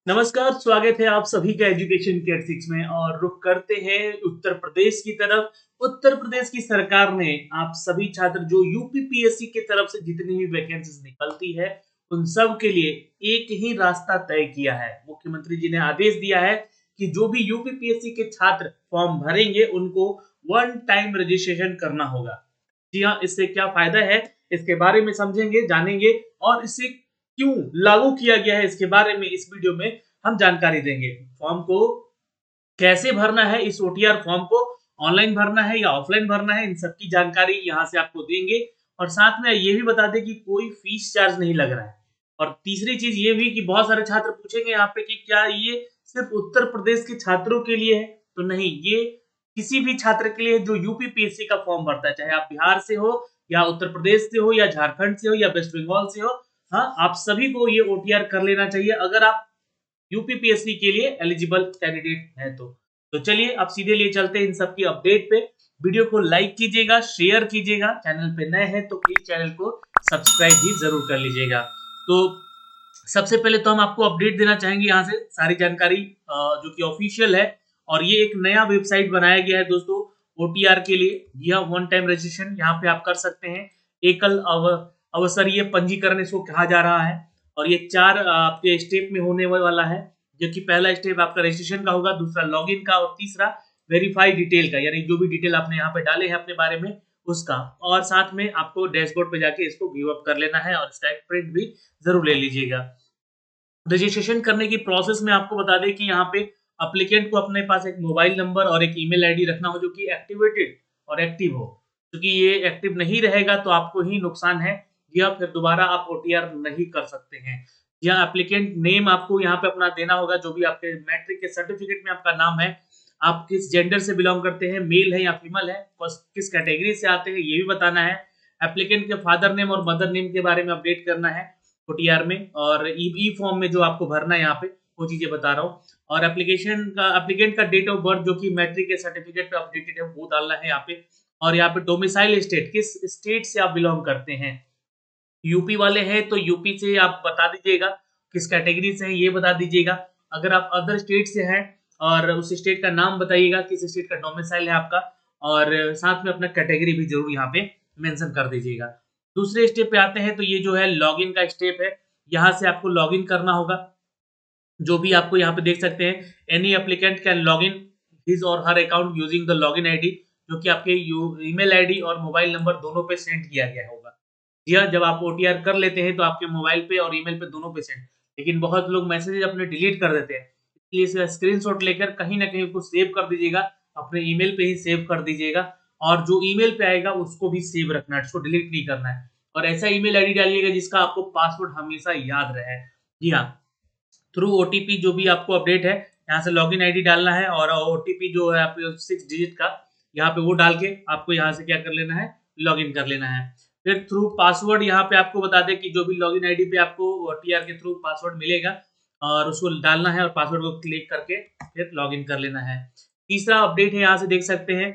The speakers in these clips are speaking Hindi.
नमस्कार, स्वागत है आप सभी का एजुकेशन केयर 6 में और रुख करते हैं उत्तर प्रदेश की तरफ। उत्तर प्रदेश की सरकार ने आप सभी छात्र जो यूपीपीएससी की तरफ से जितनी भी वैकेंसीज निकलती है, उन सब के लिए एक ही रास्ता तय किया है। मुख्यमंत्री जी ने आदेश दिया है कि जो भी यूपीपीएससी के छात्र फॉर्म भरेंगे, उनको वन टाइम रजिस्ट्रेशन करना होगा। जी हाँ, इससे क्या फायदा है, इसके बारे में समझेंगे, जानेंगे और इससे क्यों लागू किया गया है, इसके बारे में इस वीडियो में हम जानकारी देंगे। फॉर्म को कैसे भरना है, इस ओटीआर फॉर्म को ऑनलाइन भरना है या ऑफलाइन भरना है, इन सब की जानकारी यहाँ से आपको देंगे और साथ में ये भी बता दें कि कोई फीस चार्ज नहीं लग रहा है। और तीसरी चीज ये भी कि बहुत सारे छात्र पूछेंगे यहाँ पे कि क्या ये सिर्फ उत्तर प्रदेश के छात्रों के लिए है? तो नहीं, ये किसी भी छात्र के लिए जो यूपीपीएससी का फॉर्म भरता है, चाहे आप बिहार से हो या उत्तर प्रदेश से हो या झारखंड से हो या वेस्ट बंगाल से हो। हाँ, आप सभी को ये ओटीआर कर लेना चाहिए अगर आप यूपीपीएससी के लिए एलिजिबल कैंडिडेट है तो चलिए अब सीधे लिए चलते हैं इन सब की अपडेट पे। वीडियो को लाइक कीजिएगा, शेयर कीजिएगा, चैनल पे नए हैं तो प्लीज चैनल को सब्सक्राइब भी जरूर कर लीजिएगा। तो सबसे पहले तो हम आपको अपडेट देना चाहेंगे यहाँ से सारी जानकारी जो कि ऑफिशियल है। और ये एक नया वेबसाइट बनाया गया है दोस्तों ओटीआर के लिए। यह वन टाइम रजिस्ट्रेशन यहाँ पे आप कर सकते हैं। एकल अवसरीय पंजीकरण इसको कहा जा रहा है और ये 4 आपके स्टेप में होने वाला है। जो कि पहला स्टेप आपका रजिस्ट्रेशन का होगा, दूसरा लॉगिन का और तीसरा वेरीफाई डिटेल का, यानी जो भी डिटेल आपने यहाँ पे डाले हैं अपने बारे में उसका। और साथ में आपको डैशबोर्ड पे जाके इसको व्यू अप कर लेना है और इसका एक प्रिंट भी जरूर ले लीजिएगा। रजिस्ट्रेशन करने की प्रोसेस में आपको बता दें कि यहाँ पे एप्लीकेंट को अपने पास एक मोबाइल नंबर और एक ईमेल आईडी रखना हो जो कि एक्टिवेटेड और एक्टिव हो, क्योंकि ये एक्टिव नहीं रहेगा तो आपको ही नुकसान है या फिर दोबारा आप ओटीआर नहीं कर सकते हैं। या एप्लीकेंट नेम आपको यहाँ पे अपना देना होगा, जो भी आपके मैट्रिक के सर्टिफिकेट में आपका नाम है। आप किस जेंडर से बिलोंग करते हैं, मेल है या फीमेल है, किस कैटेगरी से आते हैं ये भी बताना है। एप्लीकेंट के फादर नेम और मदर नेम के बारे में अपडेट करना है ओटीआर में, और ई फॉर्म में जो आपको भरना है यहाँ पे वो चीजें बता रहा हूँ। और एप्लीकेंट का डेट ऑफ बर्थ जो कि मैट्रिक के सर्टिफिकेट पे अपडेटेड है वो डालना है यहाँ पे। और यहाँ पे डोमिसाइल स्टेट, किस स्टेट से आप बिलोंग करते हैं। यूपी वाले हैं तो यूपी से आप बता दीजिएगा, किस कैटेगरी से हैं ये बता दीजिएगा। अगर आप अदर स्टेट से हैं और उस स्टेट का नाम बताइएगा, किस स्टेट का डोमिसाइल है आपका, और साथ में अपना कैटेगरी भी जरूर यहाँ पे मेंशन कर दीजिएगा। दूसरे स्टेप पे आते हैं तो ये जो है लॉगिन का स्टेप है। यहाँ से आपको लॉगिन करना होगा। जो भी आपको यहाँ पे देख सकते हैं, any applicant can log in his or her account using the login ID, जो कि आपके ईमेल आईडी और मोबाइल नंबर दोनों पे सेंड किया गया होगा। जी हाँ, जब आप ओटीआर कर लेते हैं तो आपके मोबाइल पे और ईमेल पे दोनों पे सेंड, लेकिन बहुत लोग मैसेज अपने डिलीट कर देते हैं, इसलिए इसका स्क्रीनशॉट लेकर कहीं ना कहीं उसको सेव कर दीजिएगा, अपने ईमेल पे ही सेव कर दीजिएगा। और जो ईमेल पे आएगा उसको भी सेव रखना है, उसको डिलीट नहीं करना है। और ऐसा ईमेल आईडी डालिएगा जिसका आपको पासवर्ड हमेशा याद रहे। जी हाँ, थ्रू ओटीपी जो भी आपको अपडेट है यहाँ से लॉगिन आईडी डालना है और ओटीपी जो है आपके 6 डिजिट का यहाँ पे वो डाल के आपको यहाँ से क्या कर लेना है, लॉगिन कर लेना है। फिर थ्रू पासवर्ड यहाँ पे आपको बता दें कि जो भी लॉगिन आईडी पे आपको ओटीआर के थ्रू पासवर्ड मिलेगा और उसको डालना है और पासवर्ड को क्लिक करके फिर लॉगिन कर लेना है। तीसरा अपडेट है, यहाँ से देख सकते हैं,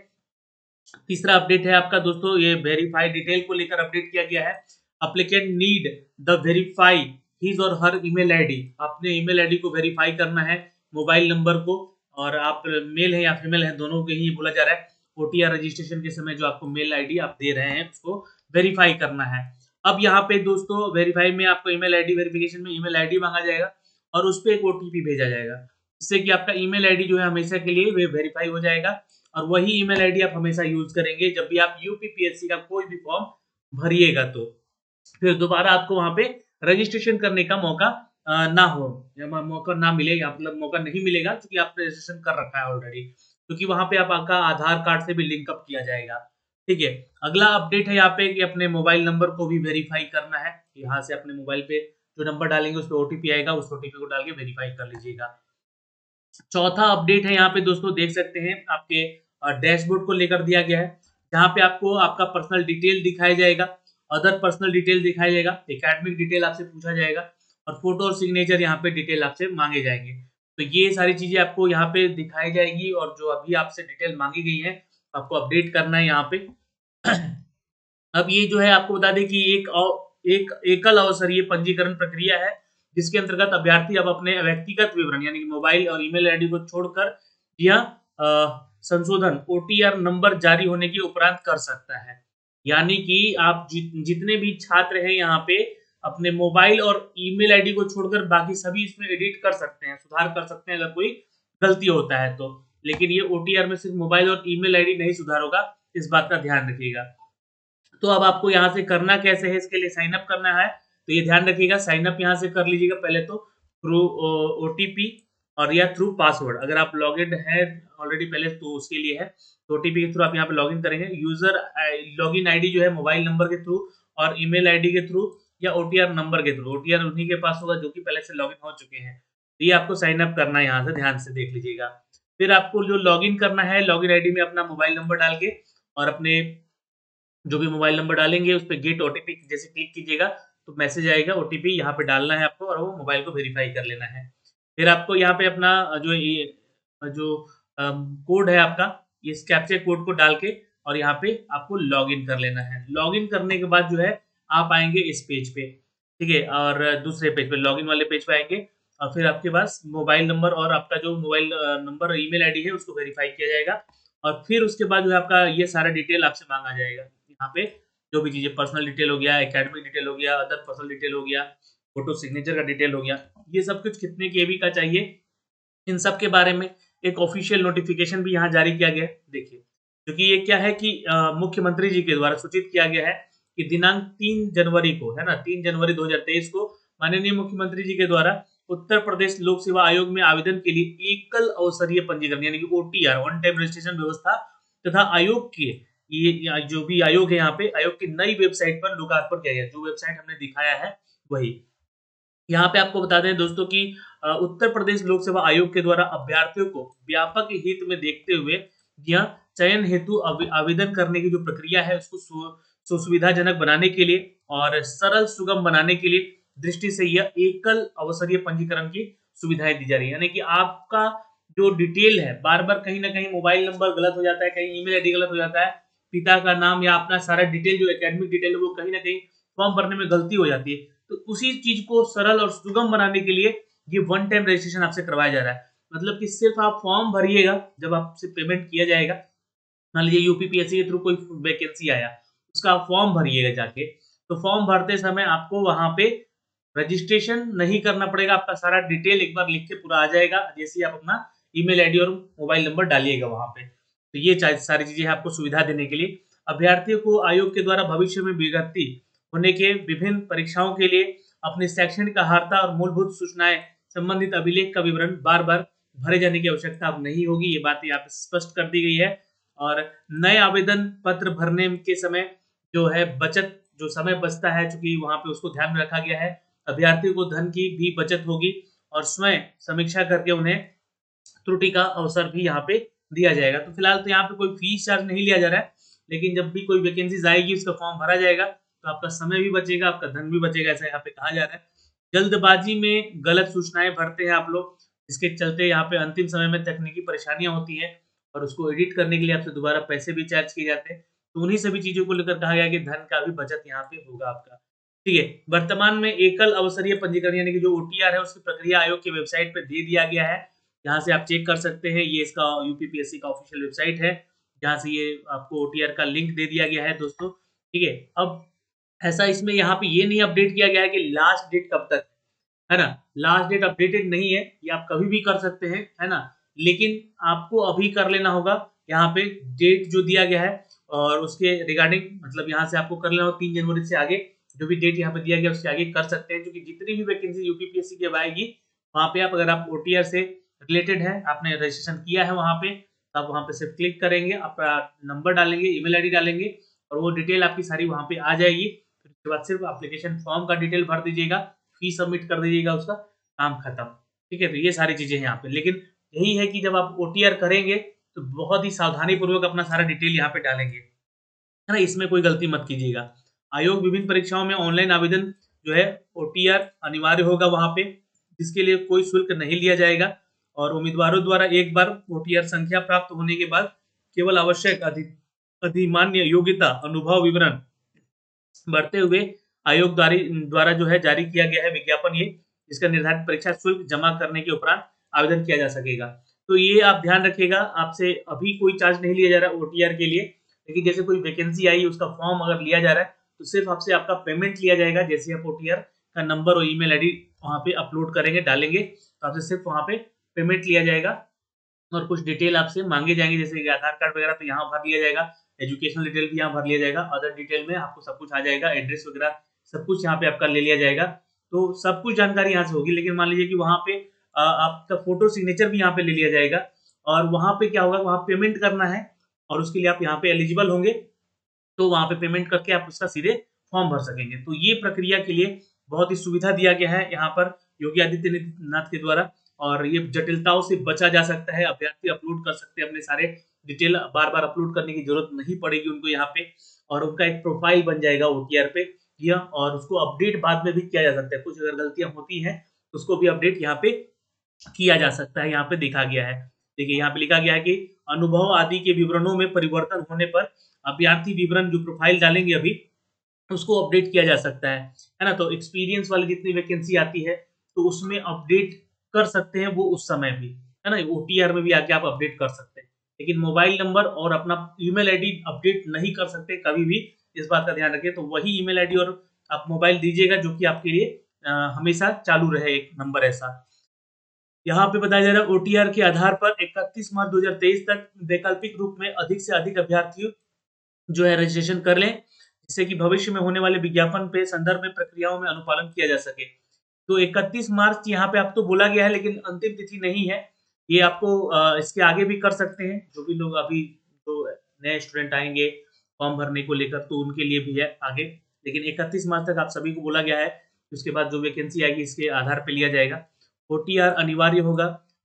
तीसरा अपडेट है आपका दोस्तों, ये वेरीफाई डिटेल को लेकर अपडेट किया गया है। Applicant need the verify his or her email ID, अपने ईमेल आईडी को वेरीफाई करना है, मोबाइल नंबर को। और आप मेल है या फीमेल है दोनों के ही बोला जा रहा है। ओटीआर रजिस्ट्रेशन के समय जो आपको मेल आईडी आप दे रहे हैं उसको वेरीफाई करना है। अब यहाँ पे दोस्तों वेरीफाई में आपको ईमेल आईडी वेरिफिकेशन में ईमेल आईडी मांगा जाएगा और उस पर एक ओटीपी भेजा जाएगा, जिससे कि आपका ईमेल आईडी जो है हमेशा के लिए वे वेरीफाई हो जाएगा। और वही ईमेल आईडी आप हमेशा यूज करेंगे जब भी आप यूपीपीएससी का कोई भी फॉर्म भरिएगा तो फिर दोबारा आपको वहां पे रजिस्ट्रेशन करने का मौका ना हो, या मौका ना मिले, या मतलब मौका नहीं मिलेगा क्योंकि आपने रजिस्ट्रेशन कर रखा है ऑलरेडी, क्योंकि वहां पे आपका आधार कार्ड से भी लिंक अप किया जाएगा। ठीक है, अगला अपडेट है यहाँ पे कि अपने मोबाइल नंबर को भी वेरीफाई करना है। यहाँ से अपने मोबाइल पे जो नंबर डालेंगे उस पर ओटीपी आएगा, उस ओटीपी को डाल के वेरीफाई कर लीजिएगा। चौथा अपडेट है यहाँ पे दोस्तों देख सकते हैं, आपके डैशबोर्ड को लेकर दिया गया है, जहाँ पे आपको आपका पर्सनल डिटेल दिखाया जाएगा, अदर पर्सनल डिटेल दिखाया जाएगा, एकेडमिक डिटेल आपसे पूछा जाएगा और फोटो और सिग्नेचर यहाँ पे डिटेल आपसे मांगे जाएंगे। तो ये सारी चीजें आपको यहाँ पे दिखाई जाएगी और जो अभी आपसे डिटेल मांगी गई है आपको अपडेट करना है यहाँ पे। अब ये जो है आपको बता दें कि एक एकल अवसरीय पंजीकरण प्रक्रिया है, जिसके अंतर्गत अभ्यर्थी अब अपने व्यक्तिगत विवरण यानी कि मोबाइल और ईमेल आईडी को छोड़कर यह संशोधन ओटीआर नंबर जारी होने के उपरांत कर सकता है। यानी कि आप जितने भी छात्र हैं यहाँ पे अपने मोबाइल और ईमेल आईडी को छोड़कर बाकी सभी इसमें एडिट कर सकते हैं, सुधार कर सकते हैं अगर कोई गलती होता है तो। लेकिन ये ओटीआर में सिर्फ मोबाइल और ईमेल आईडी नहीं सुधार होगा, इस बात का ध्यान रखिएगा। तो अब आपको यहाँ से करना कैसे है, इसके लिए साइन अप करना है, तो ये ध्यान रखिएगा साइन अप यहाँ से कर लीजिएगा पहले तो थ्रू ओटीपी और या थ्रू पासवर्ड। अगर आप लॉगिन है ऑलरेडी पहले तो उसके लिए है, तो ओटीपी के थ्रू आप यहाँ पे लॉगिन करेंगे। यूजर लॉगिन आईडी जो है मोबाइल नंबर के थ्रू और ईमेल आईडी के थ्रू या ओटीआर नंबर के थ्रू, ओटीआर उन्हीं के पास होगा जो कि पहले से लॉगिन हो चुके हैं। तो ये आपको साइन अप करना है, यहाँ से ध्यान से देख लीजिएगा। फिर आपको जो लॉगिन करना है, लॉगिन आईडी में अपना मोबाइल नंबर डाल के और अपने जो भी मोबाइल नंबर डालेंगे उस पे गेट ओटीपी जैसे क्लिक कीजिएगा तो मैसेज आएगा, ओटीपी यहाँ पे डालना है आपको और वो मोबाइल को वेरीफाई कर लेना है। फिर आपको यहाँ पे अपना जो कोड है आपका, इस कैप्चा कोड को डाल के और यहाँ पे आपको लॉगिन कर लेना है। लॉगिन करने के बाद जो है आप आएंगे इस पेज पे, ठीक है, और दूसरे पेज पे लॉगिन वाले पेज पे आएंगे और फिर आपके पास मोबाइल नंबर और आपका जो मोबाइल नंबर और ईमेल आईडी है उसको वेरीफाई किया जाएगा और फिर उसके बाद जो है आपका ये सारा डिटेल आपसे मांगा जाएगा। यहाँ पे जो भी चीजें पर्सनल डिटेल हो गया, एकेडमिक डिटेल हो गया, अदर पर्सनल डिटेल हो गया, फोटो सिग्नेचर का डिटेल हो गया, ये सब कुछ कितने केबी का चाहिए, इन सब के बारे में एक ऑफिशियल नोटिफिकेशन भी यहाँ जारी किया गया है। देखिए, क्योंकि ये क्या है कि मुख्यमंत्री जी के द्वारा सूचित किया गया है कि दिनांक 3 जनवरी को, है ना, 3 जनवरी 2023 को माननीय मुख्यमंत्री जी के द्वारा उत्तर प्रदेश लोक सेवा आयोग में आवेदन के लिए एकल अवसरीय पंजीकरण यानी कि ओटीआर वन टाइम रजिस्ट्रेशन व्यवस्था तथा आयोग के ये जो भी आयोग है यहाँ पे आयोग की नई वेबसाइट पर लोकार्पण किया गया। जो वेबसाइट हमने दिखाया है वही यहाँ पे आपको बता दें दोस्तों कि उत्तर प्रदेश लोक सेवा आयोग के द्वारा अभ्यर्थियों को व्यापक हित में देखते हुए यह चयन हेतु आवेदन करने की जो प्रक्रिया है उसको सुविधाजनक बनाने के लिए और सरल सुगम बनाने के लिए दृष्टि से यह एकल अवसरीय पंजीकरण की सुविधाएं दी जा रही है। यानी कि आपका जो डिटेल है बार बार कहीं ना कहीं मोबाइल नंबर गलत हो जाता है, कहीं ईमेल आईडी गलत हो जाता है, पिता का नाम या अपना सारा डिटेल जो एकेडमिक डिटेल है वो कहीं ना कहीं फॉर्म भरने में गलती हो जाती है। तो उसी चीज को सरल और सुगम बनाने के लिए ये वन टाइम रजिस्ट्रेशन आपसे करवाया जा रहा है। मतलब कि सिर्फ आप फॉर्म भरिएगा, जब आपसे पेमेंट किया जाएगा, मान लीजिए यूपीपीएससी के थ्रू कोई वैकेंसी आया, उसका आप फॉर्म भरिएगा जाके, तो फॉर्म भरते समय आपको वहां पे रजिस्ट्रेशन नहीं करना पड़ेगा, आपका सारा डिटेल एक बार लिख के पूरा आ जाएगा जैसे आप अपना ईमेल आईडी और मोबाइल नंबर डालिएगा वहां पे। तो ये सारी चीजें आपको सुविधा देने के लिए अभ्यर्थियों को आयोग के द्वारा भविष्य में विज्ञप्ति होने के विभिन्न परीक्षाओं के लिए अपनी शैक्षणिक अर्हता और मूलभूत सूचनाएं संबंधित अभिलेख का विवरण बार बार भरे जाने की आवश्यकता अब नहीं होगी। ये बात यहाँ पे स्पष्ट कर दी गई है। और नए आवेदन पत्र भरने के समय जो है बचत जो समय बचता है, चूंकि वहां पे उसको ध्यान में रखा गया है, अभ्यर्थियों को धन की भी बचत होगी और स्वयं समीक्षा करके उन्हें त्रुटि का अवसर भी यहाँ पे दिया जाएगा। तो फिलहाल तो यहाँ पे कोई फीस चार्ज नहीं लिया जा रहा है, लेकिन जब भी कोई वैकेंसीज आएगी उसका फॉर्म भरा जाएगा तो आपका समय भी बचेगा, आपका धन भी बचेगा, ऐसा यहाँ पे कहा जा रहा है। जल्दबाजी में गलत सूचनाएं भरते हैं आप लोग, इसके चलते यहाँ पे अंतिम समय में तकनीकी परेशानियां होती हैं और उसको एडिट करने के लिए आपसे दोबारा पैसे भी चार्ज किए जाते हैं। तो उन्हीं सभी चीजों को लेकर कहा गया कि धन का भी बचत यहाँ पे होगा आपका। ठीक है, वर्तमान में एकल अवसरीय पंजीकरण यानी कि जो ओटीआर है उसकी प्रक्रिया आयोग की वेबसाइट पे दे दिया गया है, यहाँ से आप चेक कर सकते हैं। ये इसका यूपीपीएससी का ऑफिशियल वेबसाइट है जहाँ से ये आपको ओटीआर का लिंक दे दिया गया है दोस्तों। ठीक है, अब ऐसा इसमें यहाँ पे ये नहीं अपडेट किया गया है कि लास्ट डेट कब तक है ना, लास्ट डेट अपडेटेड नहीं है, ये आप कभी भी कर सकते हैं, है ना, लेकिन आपको अभी कर लेना होगा। यहाँ पे डेट जो दिया गया है और उसके रिगार्डिंग मतलब यहाँ से आपको कर लेना होगा 3 जनवरी से आगे जो भी डेट यहाँ पे दिया गया उसके आगे कर सकते हैं, क्योंकि जितनी भी वैकेंसी यूपीपीएससी की आएगी वहाँ पे आप अगर आप ओटीआर से रिलेटेड है, आपने रजिस्ट्रेशन किया है वहाँ पे, तो आप वहाँ पे सिर्फ क्लिक करेंगे, आपका नंबर डालेंगे, ईमेल आईडी डालेंगे और वो डिटेल आपकी सारी वहाँ पे आ जाएगी। फिर उसके बाद सिर्फ एप्लीकेशन फॉर्म का डिटेल भर दीजिएगा, फी सबमिट कर दीजिएगा, उसका काम खत्म। ठीक है, तो ये सारी चीजें हैं यहाँ पे। लेकिन यही है कि जब आप ओटीआर करेंगे तो बहुत ही सावधानी पूर्वक अपना सारा डिटेल यहाँ पे डालेंगे, है ना, इसमें कोई गलती मत कीजिएगा। आयोग विभिन्न परीक्षाओं में ऑनलाइन आवेदन जो है ओटीआर अनिवार्य होगा वहां पे, जिसके लिए कोई शुल्क नहीं लिया जाएगा और उम्मीदवारों द्वारा एक बार ओटीआर संख्या प्राप्त होने के बाद केवल आवश्यक अधिमान्य योग्यता अनुभव विवरण बढ़ते हुए आयोग द्वारा जो है जारी किया गया है विज्ञापन, ये जिसका निर्धारित परीक्षा शुल्क जमा करने के उपरांत आवेदन किया जा सकेगा। तो ये आप ध्यान रखिएगा, आपसे अभी कोई चार्ज नहीं लिया जा रहा ओटीआर के लिए, लेकिन जैसे कोई वैकेंसी आई उसका फॉर्म अगर लिया जा रहा है तो सिर्फ आपसे आपका पेमेंट लिया जाएगा। जैसे आप ओटीआर का नंबर और ईमेल आईडी वहाँ पे अपलोड करेंगे, डालेंगे, तो आपसे सिर्फ वहाँ पे पेमेंट लिया जाएगा और कुछ डिटेल आपसे मांगे जाएंगे, जैसे कि आधार कार्ड वगैरह तो यहाँ भर लिया जाएगा, एजुकेशनल डिटेल भी यहाँ भर लिया जाएगा, अदर डिटेल में आपको सब कुछ आ जाएगा, एड्रेस वगैरह सब कुछ यहाँ पे आपका ले लिया जाएगा। तो सब कुछ जानकारी यहाँ से होगी, लेकिन मान लीजिए कि वहाँ पे आपका फोटो सिग्नेचर भी यहाँ पे ले लिया जाएगा और वहाँ पे क्या होगा, वहाँ पेमेंट करना है और उसके लिए आप यहाँ पे एलिजिबल होंगे, तो वहाँ पे पेमेंट करके आप उसका सीधे फॉर्म भर सकेंगे। तो ये प्रक्रिया के लिए बहुत ही सुविधा दिया गया है यहाँ पर योगी आदित्यनाथ के द्वारा और ये जटिलताओं से बचा जा सकता है। अभ्यर्थी अपलोड कर सकते हैं अपने सारे डिटेल, बार-बार अपलोड करने की जरूरत नहीं पड़ेगी उनको यहाँ पे और उनका एक प्रोफाइल बन जाएगा ओटीआर पे यह, और उसको अपडेट बाद में भी किया जा सकता है। कुछ अगर गलतियां होती हैं तो उसको भी अपडेट यहाँ पे किया जा सकता है, यहाँ पे देखा गया है। देखिए यहाँ पे लिखा गया है कि अनुभव आदि के विवरणों में परिवर्तन होने पर अभ्यर्थी विवरण जो प्रोफाइल डालेंगे अभी उसको अपडेट किया जा सकता है ना। तो एक्सपीरियंस वाली जितनी वैकेंसी आती है तो उसमें अपडेट कर सकते हैं वो उस समय भी, है ना, ओटीआर में भी आके आप अपडेट कर सकते हैं, लेकिन मोबाइल नंबर और अपना ईमेल आईडी अपडेट नहीं कर सकते कभी भी, इस बात का ध्यान रखिए। तो वही ईमेल आईडी और आप मोबाइल दीजिएगा जो कि आपके लिए हमेशा चालू रहे, एक नंबर ऐसा। यहाँ पे बताया जा रहा है ओटीआर के आधार पर 31 मार्च 2023 तक वैकल्पिक रूप में अधिक से अधिक अभ्यर्थी जो है रजिस्ट्रेशन कर लें, जिससे कि भविष्य में होने वाले विज्ञापन पे संदर्भ में प्रक्रियाओं में अनुपालन किया जा सके। तो 31 मार्च यहाँ पे आप तो बोला गया है, लेकिन अंतिम तिथि नहीं है, ये आपको इसके आगे भी कर सकते हैं। जो भी लोग अभी जो नए स्टूडेंट आएंगे फॉर्म भरने को लेकर तो उनके लिए भी है आगे, लेकिन 31 मार्च तक आप सभी को बोला गया है। उसके बाद जो वैकेंसी आएगी इसके आधार पे लिया जाएगा। ओटीआर अनिवार्य होगा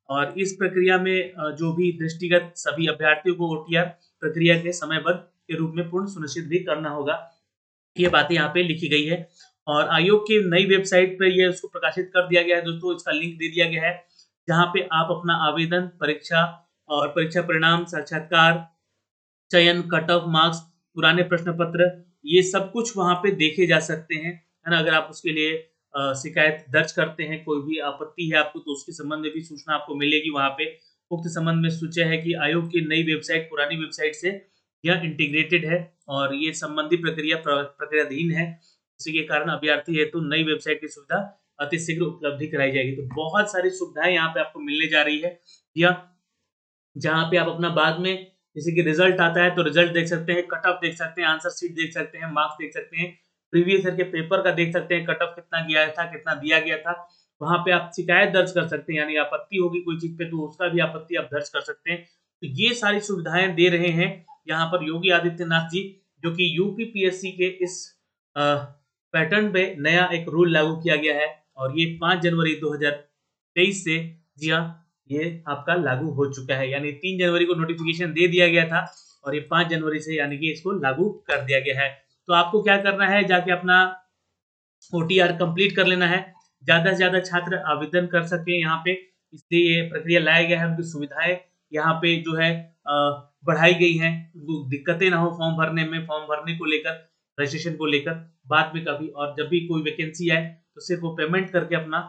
और इस प्रक्रिया में जो भी दृष्टिगत सभी अभ्यर्थियों को ओटीआर प्रक्रिया के समयबद्ध के रूप में पूर्ण सुनिश्चित भी करना होगा। ये बातें यहाँ पे लिखी गई है और आयोग की नई वेबसाइट पर ये उसको प्रकाशित कर दिया गया है दोस्तों, इसका लिंक दे दिया गया है जहाँ पे आप अपना आवेदन, परीक्षा और परीक्षा परिणाम, साक्षात्कार, चयन, कट ऑफ मार्क्स, पुराने प्रश्न पत्र, ये सब कुछ वहाँ पे देखे जा सकते हैं, है ना। अगर आप उसके लिए शिकायत दर्ज करते हैं, कोई भी आपत्ति है आपको तो उसके संबंध में भी सूचना आपको मिलेगी वहाँ पे। उक्त संबंध में सूचा है कि आयोग की नई वेबसाइट पुरानी वेबसाइट से यह इंटीग्रेटेड है और ये संबंधी प्रक्रियाधीन है, इसी के कारण अभ्यर्थी हेतु नई वेबसाइट की सुविधा अति शीघ्र उपलब्धि कराई जाएगी। तो बहुत सारी सुविधाएं यहाँ पे आपको मिलने जा रही है, या जहाँ पे आप अपना बाद में जैसे कि रिजल्ट आता है तो रिजल्ट देख सकते हैं, कट ऑफ देख सकते हैं, आंसर शीट देख सकते हैं, मार्क्स देख सकते हैं, प्रीवियस ईयर के पेपर का देख सकते हैं, कट ऑफ कितना गया था, कितना दिया गया था। वहाँ पे आप शिकायत दर्ज कर सकते हैं, यानी आपत्ति होगी कोई चीज पे तो उसका भी आपत्ति आप दर्ज कर सकते हैं। तो ये सारी सुविधाएं दे रहे हैं यहाँ पर योगी आदित्यनाथ जी, जो कि यूपीपीएससी के इस पैटर्न पे नया एक रूल लागू किया गया है और ये 5 जनवरी 2023 से, जी हाँ, ये आपका लागू हो चुका है। यानी 3 जनवरी को नोटिफिकेशन दे दिया गया था और ये 5 जनवरी से यानी कि इसको लागू कर दिया गया है। तो आपको क्या करना है, जाके अपना ओटीआर कंप्लीट कर लेना है, ज्यादा से ज्यादा छात्र आवेदन कर सके यहाँ पे, इसलिए ये प्रक्रिया लाया गया है। उनकी सुविधाएं यहाँ पे जो है बढ़ाई गई हैं, दिक्कतें ना हो फॉर्म भरने में, फॉर्म भरने को लेकर, रजिस्ट्रेशन को लेकर बाद में कभी, और जब भी कोई वैकेंसी आए तो सिर्फ वो पेमेंट करके अपना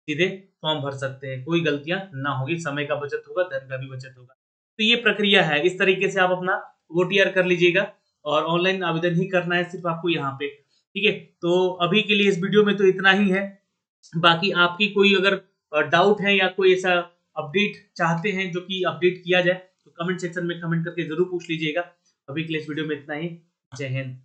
सीधे फॉर्म भर सकते हैं, कोई गलतियां ना होगी, समय का बचत होगा, धन का भी बचत होगा। तो ये प्रक्रिया है, इस तरीके से आप अपना ओटीआर कर लीजिएगा और ऑनलाइन आवेदन ही करना है सिर्फ आपको यहाँ पे, ठीक है। तो अभी के लिए इस वीडियो में तो इतना ही है। बाकी आपकी कोई अगर डाउट है या कोई ऐसा अपडेट चाहते हैं जो कि अपडेट किया जाए तो कमेंट सेक्शन में कमेंट करके जरूर पूछ लीजिएगा। अभी के लिए इस वीडियो में इतना ही। जय हिंद।